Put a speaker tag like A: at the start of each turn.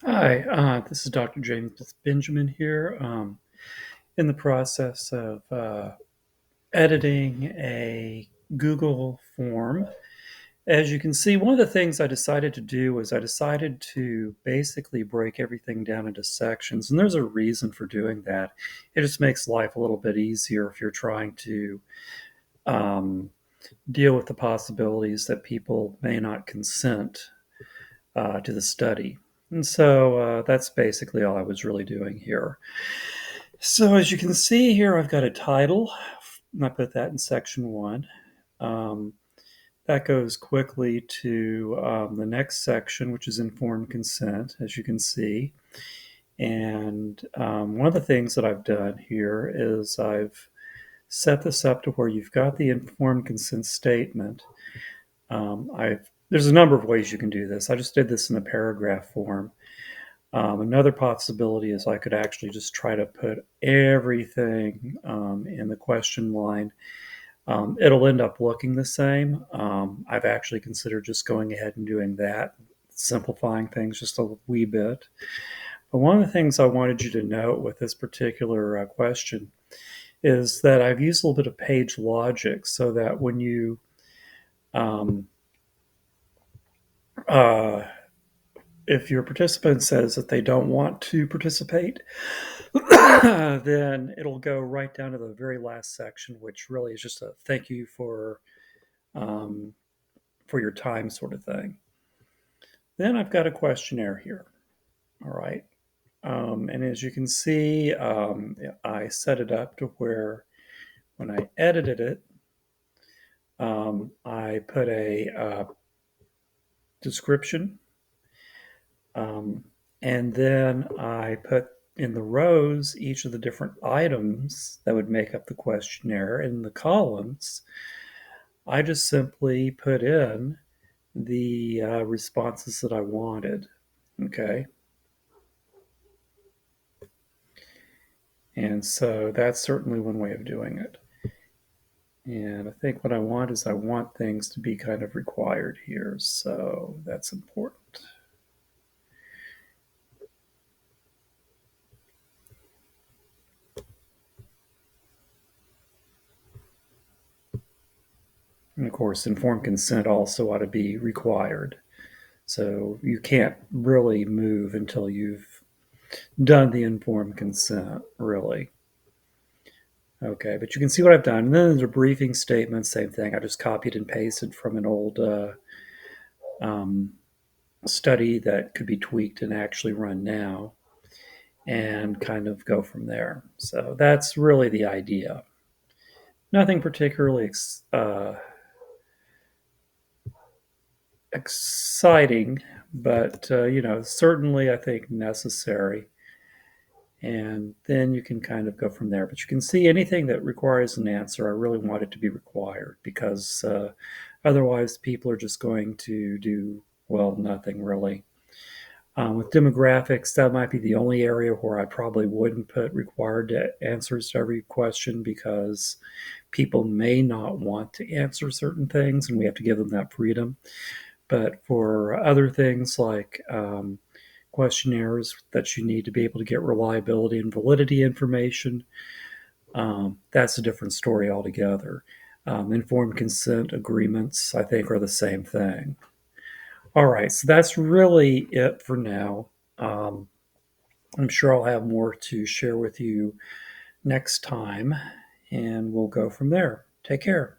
A: Hi, this is Dr. James Benjamin here, in the process of editing a Google form. As you can see, one of the things I decided to do was I decided to basically break everything down into sections, and there's a reason for doing that. It just makes life a little bit easier if you're trying to um, deal with the possibilities that people may not consent to the study. And so that's basically all I was really doing here. So as you can see here, I've got a title, and I put that in section one. Um, that goes quickly to the next section, which is informed consent, as you can see. And one of the things that I've done here is I've set this up to where you've got the informed consent statement. There's a number of ways you can do this. I just did this in a paragraph form. Another possibility is I could actually just try to put everything in the question line. It'll end up looking the same. I've actually considered just going ahead and doing that, simplifying things just a wee bit. But one of the things I wanted you to note with this particular question is that I've used a little bit of page logic so that when you um, uh, if your participant says that they don't want to participate, then it'll go right down to the very last section, which really is just a thank you um, for your time sort of thing. Then I've got a questionnaire here. All right. And as you can see, I set it up to where when I edited it, I put a description, um, and then I put in the rows each of the different items that would make up the questionnaire. In the columns, I just simply put in the responses that I wanted. Okay. And so that's certainly one way of doing it. And I think what I want is I want things to be kind of required here. So that's important. And of course, informed consent also ought to be required. So you can't really move until you've done the informed consent, really. Okay, but you can see what I've done. And then the briefing statement, same thing. I just copied and pasted from an old um, study that could be tweaked and actually run now and kind of go from there. So that's really the idea. Nothing particularly exciting, but certainly I think necessary. And then you can kind of go from there. But you can see anything that requires an answer, I really want it to be required because otherwise people are just going to do, well, nothing really. With demographics, that might be the only area where I probably wouldn't put required answers to every question because people may not want to answer certain things and we have to give them that freedom. But for other things like questionnaires that you need to be able to get reliability and validity information, that's a different story altogether. Informed consent agreements, I think, are the same thing. All right, so that's really it for now. Um, I'm sure I'll have more to share with you next time, and we'll go from there. Take care.